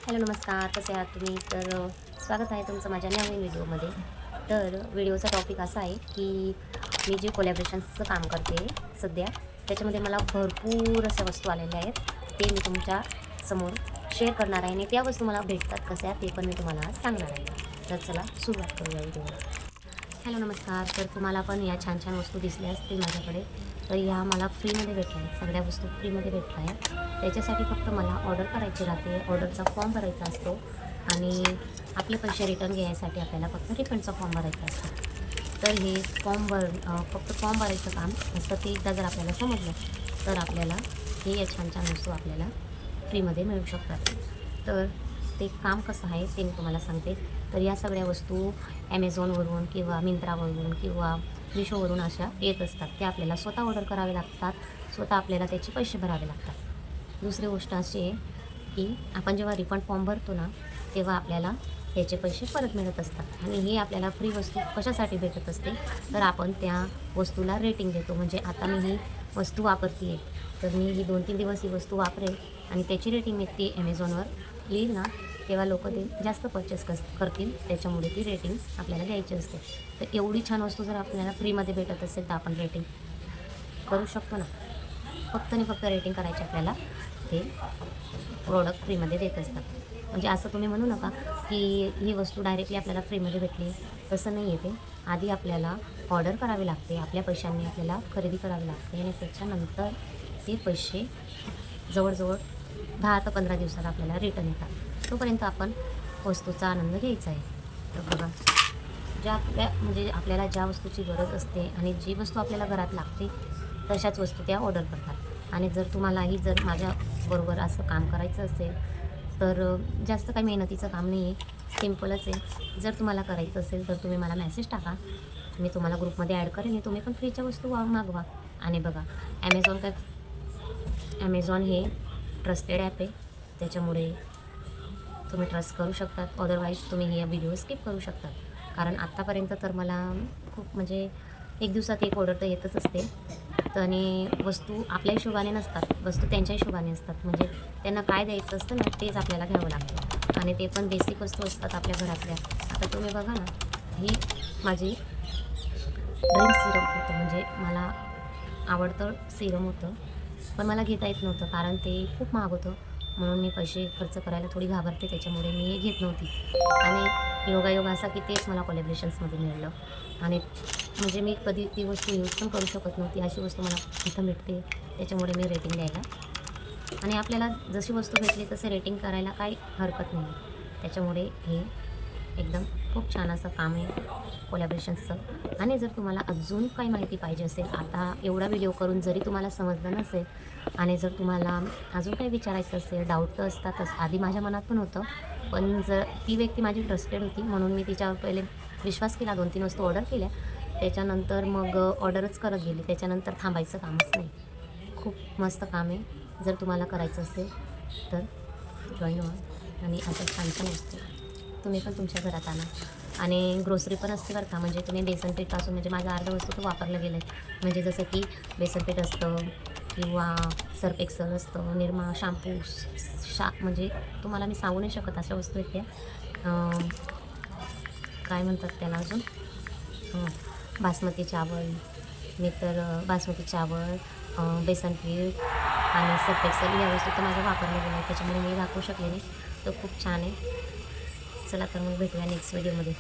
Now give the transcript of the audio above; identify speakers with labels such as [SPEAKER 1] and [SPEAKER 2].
[SPEAKER 1] Hello नमस्कार, कसे आहात तुम्ही? स्वागत आहे तुमचं माझ्या नवीन व्हिडिओमध्ये. तर व्हिडिओचा टॉपिक असा आहे की मी जे कोलॅबरेशन्सचं काम करते सध्या, त्याच्यामध्ये मला भरपूर अशा वस्तू आलेल्या आहेत. ते मी तुमच्या समोर शेअर करणार आहे आणि त्या वस्तू मला भेटतात कशा ते पण मी तुम्हाला सांगणार आहे. तर चला सुरुवात करूया व्हिडिओला. हॅलो नमस्कार. तर तुम्हाला पण या छान छान वस्तू दिसल्या असतील माझ्याकडे. तर ह्या मला फ्रीमध्ये भेटल्या आहेत, सगळ्या वस्तू फ्रीमध्ये भेटल्या आहेत. त्याच्यासाठी फक्त मला ऑर्डर करायची राहते, ऑर्डरचा फॉर्म भरायचा असतो आणि आपले पैसे रिटर्न घ्यायसाठी आपल्याला फक्त रिफंडचा फॉर्म भरायचा असतो. तर हे फक्त फॉर्म भरायचं काम असतं. ते एकदा जर आपल्याला समजलं तर आपल्याला हे या छान छान वस्तू आपल्याला फ्रीमध्ये मिळू शकतात. तर ते काम कसं आहे ते मी तुम्हाला सांगते. तर या सगळ्या वस्तू ॲमेझॉनवरून किंवा मिंत्रावरून किंवा मिशोवरून अशा येत असतात. ते आपल्याला स्वतः ऑर्डर करावे लागतात, स्वतः आपल्याला त्याचे पैसे भरावे लागतात. दुसरी गोष्ट अशी आहे की आपण जेव्हा रिफंड फॉर्म भरतो ना, तेव्हा आपल्याला त्याचे पैसे परत मिळत असतात. आणि हे आपल्याला फ्री वस्तू कशासाठी भेटत असते, तर आपण त्या वस्तूला रेटिंग देतो. म्हणजे आता मी ही वस्तू वापरते आहे, तर मी ही 2-3 दिवस ही वस्तू वापरेल आणि त्याची रेटिंग मी ती ॲमेझॉनवर लिहिल ना, तेव्हा लोकं ते जास्त परचेस करतील. त्याच्यामुळे ती रेटिंग आपल्याला द्यायची असते. तर एवढी छान वस्तू जर आपल्याला फ्रीमध्ये भेटत असेल तर आपण रेटिंग करू शकतो ना. फक्त आणि फक्त रेटिंग करायची आपल्याला ते प्रोडक्ट फ्रीमध्ये देत असतात. म्हणजे असं तुम्ही म्हणू नका की ही वस्तू डायरेक्टली आपल्याला फ्रीमध्ये भेटली, तसं नाही आहे ते. आधी आपल्याला ऑर्डर करावी लागते, आपल्या पैशांनी आपल्याला खरेदी करावी लागते आणि त्याच्यानंतर ते पैसे जवळजवळ 10 ते 15 दिवसात आपल्याला रिटर्न येतात. तोपर्यंत आपण वस्तूचा आनंद घ्यायचा आहे. तर बघा, आपल्याला ज्या वस्तूची गरज असते आणि जी वस्तू आपल्याला घरात लागते तशाच वस्तू त्या ऑर्डर करतात. आणि जर माझ्याबरोबर असं काम करायचं असेल तर जास्त काही मेहनतीचं काम नाही आहे, सिम्पलच आहे. जर तुम्हाला करायचं असेल तर तुम्ही मला मेसेज टाका, मी तुम्हाला ग्रुपमध्ये ॲड करेन आणि तुम्ही पण फ्रीच्या वस्तू मागवा. आणि बघा, ॲमेझॉन हे ट्रस्टेड ॲप आहे, त्याच्यामुळे तुम्ही ट्रस्ट करू शकतात. अदरवाईज तुम्ही हे व्हिडिओ स्किप करू शकतात. कारण आत्तापर्यंत तर मला खूप एक दिवसात एक ऑर्डर तर येतच असते. तर आणि वस्तू आपल्या हिशोबाने नसतात, वस्तू त्यांच्या हिशोबाने असतात. म्हणजे त्यांना काय द्यायचं असतं ना, तेच आपल्याला घ्यावं लागतं आणि ते पण बेसिक वस्तू असतात आपल्या घरातल्या. आता तुम्ही बघा ना, ही माझी ड्रीम सिरम होतं, म्हणजे मला आवडतं सिरम होतं, पण मला घेता येत नव्हतं कारण ते खूप महाग होतं. म्हणून मी पैसे खर्च करायला थोडी घाबरते, त्याच्यामुळे मी हे घेत नव्हती. आणि योगायोग असा की तेच मला कोलॅबरेशन्समध्ये मिळालं. आणि म्हणजे मी कधी ती वस्तू यूज पण करू शकत नव्हती, अशी वस्तू मला इथं भेटते. त्याच्यामुळे मी रेटिंग द्यायला आणि आपल्याला जशी वस्तू भेटली तसे रेटिंग करायला काही हरकत नाही. त्याच्यामुळे हे एकदम खूप छान असं काम आहे कोलॅबरेशन्सचं. आणि जर तुम्हाला अजून काही माहिती पाहिजे असेल, आता एवढा व्हिडिओ करून जरी तुम्हाला समजलं नसेल आणि जर तुम्हाला अजून काही विचारायचं असेल, डाऊट तर असतातच. आधी माझ्या मनात पण होतं, पण जर ती व्यक्ती माझी ट्रस्टेड होती म्हणून मी तिच्यावर पहिले विश्वास केला, 2-3 वस्तू ऑर्डर केल्या. त्याच्यानंतर मग ऑर्डरच करत गेली, त्याच्यानंतर थांबायचं कामच नाही. खूप मस्त काम आहे. जर तुम्हाला करायचं असेल तर जॉईन व्हा आणि अशा छान छान वस्तू तुम्ही पण तुमच्या घरात आणा. आणि ग्रोसरी पण असते बरं का, म्हणजे तुम्ही बेसन पीठपासून, म्हणजे माझं अर्ध वस्तू तर वापरलं गेलं आहे. म्हणजे जसं की बेसन पीठ असतं किंवा सर्फ एक्सेल असतं, निरमा, शॅम्पू, म्हणजे तुम्हाला मी सांगू नाही शकत अशा वस्तू आहेत त्या. काय म्हणतात त्याला अजून, बासमती चावल, मी तर बासमती चावल, बेसन पीठ आणि सर्फ एक्सेल या वस्तू तर माझ्या वापरल्या गेल्या आहेत, त्याच्यामुळे मी दाखवू शकले नाही. तर खूप छान आहे. चला तर मग भेटूया नेक्स्ट व्हिडिओमध्ये.